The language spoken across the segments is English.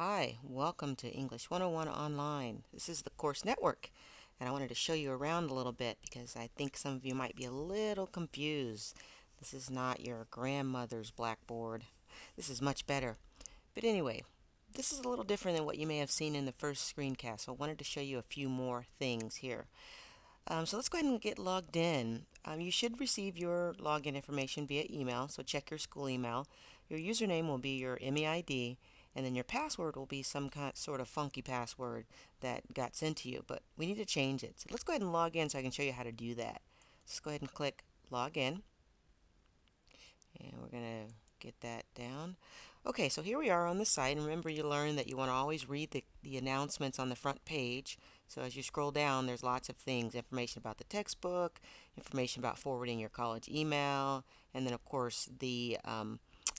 Hi, welcome to English 101 Online. This is the course network, and I wanted to show you around a little bit because I think some of you might be a little confused. This is not your grandmother's blackboard. This is much better. But anyway, this is a little different than what you may have seen in the first screencast, so I wanted to show you a few more things here. So let's go ahead and get logged in. You should receive your login information via email, so check your school email. Your username will be your MEID, and then your password will be some kind sort of funky password that got sent to you, but we need to change it. So let's go ahead and log in so I can show you how to do that. Let's go ahead and click log in, and we're going to get that down. Okay, so here we are on the site, and remember you learned that you want to always read the announcements on the front page. So as you scroll down, there's lots of things, information about the textbook, information about forwarding your college email, and then of course the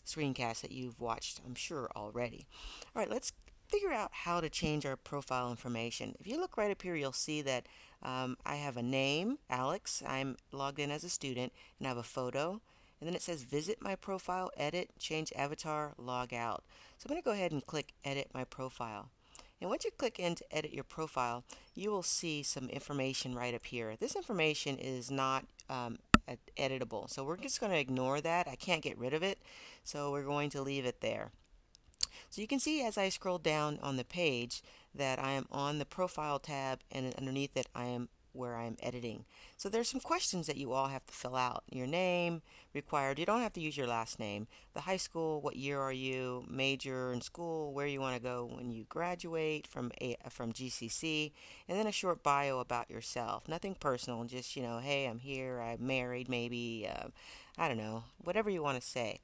screencast that you've watched, I'm sure, already. All right, let's figure out how to change our profile information. If you look right up here, you'll see that I have a name, Alex. I'm logged in as a student, and I have a photo. And then it says visit my profile, edit, change avatar, log out. So I'm going to go ahead and click edit my profile. And once you click in to edit your profile, you will see some information right up here. This information is not editable, so we're just going to ignore that. I can't get rid of it, so we're going to leave it there. So you can see as I scroll down on the page that I am on the profile tab, and underneath it I am where I'm editing. So there's some questions that you all have to fill out. Your name, required. You don't have to use your last name. The high school, what year are you, major in school, where you want to go when you graduate from GCC, and then a short bio about yourself. Nothing personal, just, hey, I'm here, I'm married, maybe, I don't know, whatever you want to say.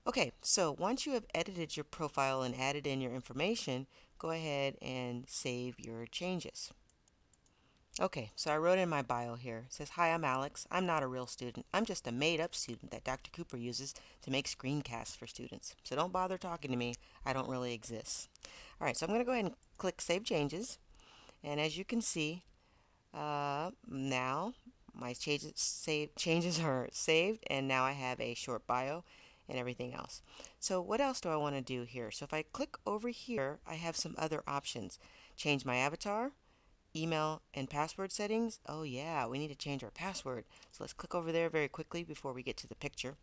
Okay, so once you have edited your profile and added in your information, go ahead and save your changes. Okay, so I wrote in my bio here. It says, hi, I'm Alex. I'm not a real student. I'm just a made-up student that Dr. Cooper uses to make screencasts for students. So don't bother talking to me. I don't really exist. All right, so I'm going to go ahead and click Save Changes. And as you can see, now my changes are saved, and now I have a short bio and everything else. So what else do I want to do here? So if I click over here, I have some other options. Change my avatar, email and password settings. Oh yeah, we need to change our password. So let's click over there very quickly before we get to the picture.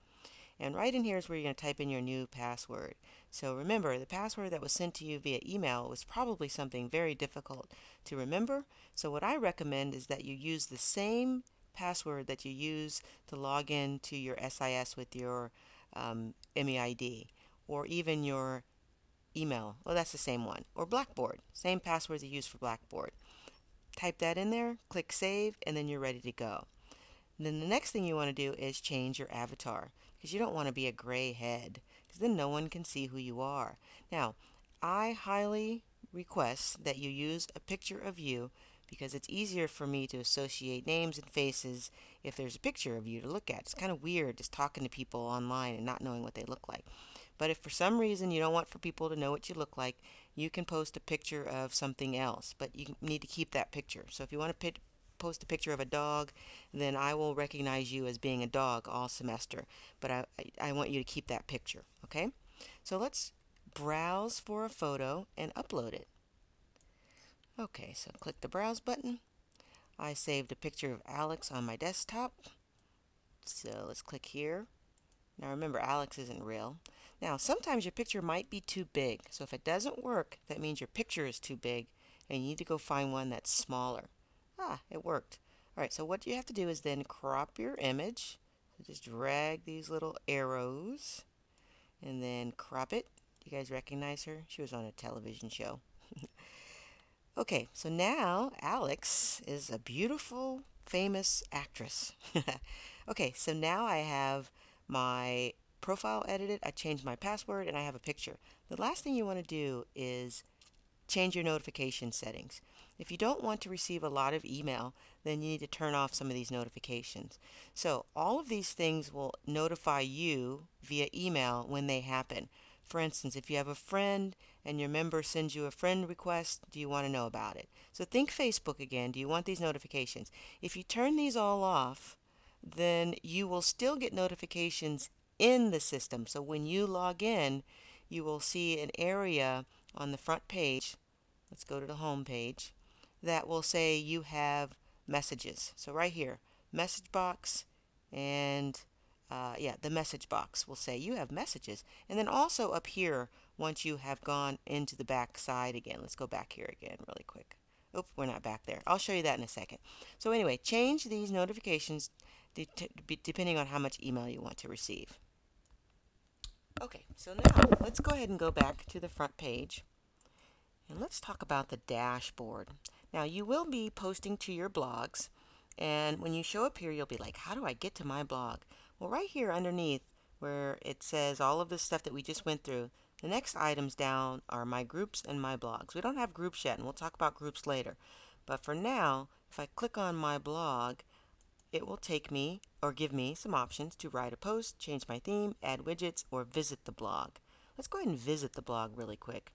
And right in here is where you're going to type in your new password. So remember, the password that was sent to you via email was probably something very difficult to remember. So what I recommend is that you use the same password that you use to log in to your SIS with your MEID, or even your email. Well, that's the same one. Or Blackboard, same password you use for Blackboard. Type that in there, click save, and then you're ready to go. And then the next thing you want to do is change your avatar, because you don't want to be a gray head, because then no one can see who you are. Now, I highly request that you use a picture of you, because it's easier for me to associate names and faces if there's a picture of you to look at. It's kind of weird just talking to people online and not knowing what they look like. But if for some reason you don't want for people to know what you look like, you can post a picture of something else, but you need to keep that picture. So if you want to post a picture of a dog, then I will recognize you as being a dog all semester. But I want you to keep that picture, okay? So let's browse for a photo and upload it. Okay, so click the browse button. I saved a picture of Alex on my desktop. So let's click here. Now remember, Alex isn't real. Now, sometimes your picture might be too big. So if it doesn't work, that means your picture is too big, and you need to go find one that's smaller. Ah, it worked. All right, so what you have to do is then crop your image. So just drag these little arrows and then crop it. You guys recognize her? She was on a television show. Okay, so now Alex is a beautiful, famous actress. Okay, so now I have my profile edited, I changed my password, and I have a picture. The last thing you want to do is change your notification settings. If you don't want to receive a lot of email, then you need to turn off some of these notifications. So all of these things will notify you via email when they happen. For instance, if you have a friend and your member sends you a friend request, do you want to know about it? So think Facebook again. Do you want these notifications? If you turn these all off, then you will still get notifications in the system. So when you log in, you will see an area on the front page, let's go to the home page, that will say you have messages. So right here, message box, and yeah, the message box will say you have messages. And then also up here, once you have gone into the back side again, let's go back here again really quick. Oop, we're not back there. I'll show you that in a second. So anyway, change these notifications depending on how much email you want to receive. Okay, so now let's go ahead and go back to the front page. And let's talk about the dashboard. Now, you will be posting to your blogs, and when you show up here, you'll be like, how do I get to my blog? Well, right here underneath where it says all of this stuff that we just went through, the next items down are my groups and my blogs. We don't have groups yet, and we'll talk about groups later. But for now, if I click on my blog, it will take me or give me some options to write a post, change my theme, add widgets, or visit the blog. Let's go ahead and visit the blog really quick.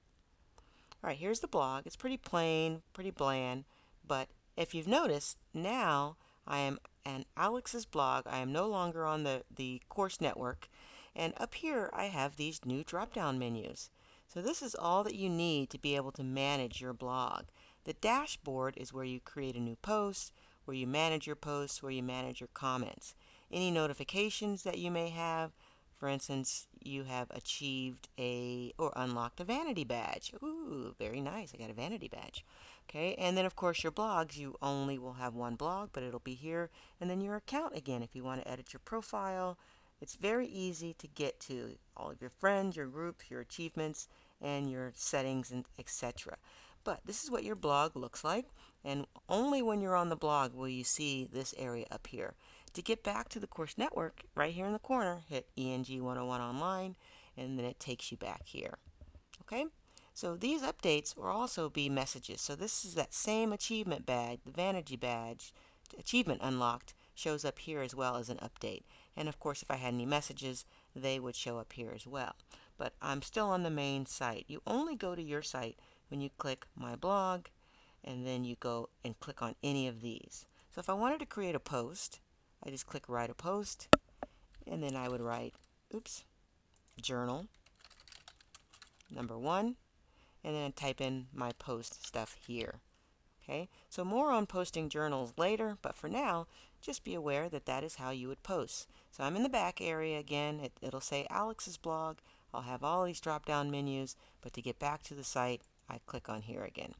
All right, here's the blog. It's pretty plain, pretty bland, but if you've noticed, now I am on Alex's blog. I am no longer on the course network, and up here I have these new drop-down menus. So this is all that you need to be able to manage your blog. The dashboard is where you create a new post, where you manage your posts, where you manage your comments. Any notifications that you may have, for instance, you have achieved or unlocked a vanity badge. Ooh, very nice. I got a vanity badge. Okay, and then of course your blogs, you only will have one blog, but it'll be here. And then your account again, if you want to edit your profile. It's very easy to get to all of your friends, your group, your achievements, and your settings, and etc. But this is what your blog looks like, and only when you're on the blog will you see this area up here. To get back to the course network, right here in the corner, hit ENG101 online, and then it takes you back here. Okay? So these updates will also be messages. So this is that same achievement badge, the vanity badge, achievement unlocked, shows up here as well as an update. And of course, if I had any messages, they would show up here as well. But I'm still on the main site. You only go to your site when you click My Blog, and then you go and click on any of these. So if I wanted to create a post, I just click Write a Post, and then I would write, journal, number 1, and then type in my post stuff here. Okay, so more on posting journals later, but for now, just be aware that that is how you would post. So I'm in the back area again. It'll say Alex's blog. I'll have all these drop-down menus, but to get back to the site, I click on here again.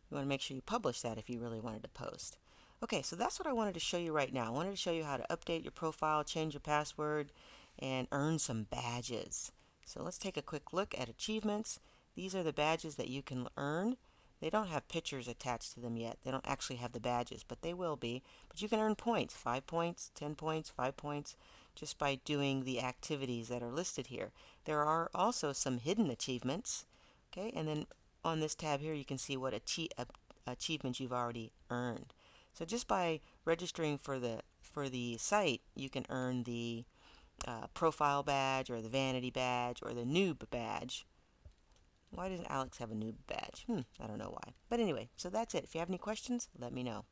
You want to make sure you publish that if you really wanted to post. Okay, so that's what I wanted to show you right now. I wanted to show you how to update your profile, change your password, and earn some badges. So let's take a quick look at achievements. These are the badges that you can earn. They don't have pictures attached to them yet. They don't actually have the badges, but they will be. But you can earn points, 5 points, 10 points, 5 points, just by doing the activities that are listed here. There are also some hidden achievements. Okay, and then on this tab here, you can see what achievements you've already earned. So just by registering for the site, you can earn the profile badge, or the vanity badge, or the noob badge. Why doesn't Alex have a noob badge? I don't know why. But anyway, so that's it. If you have any questions, let me know.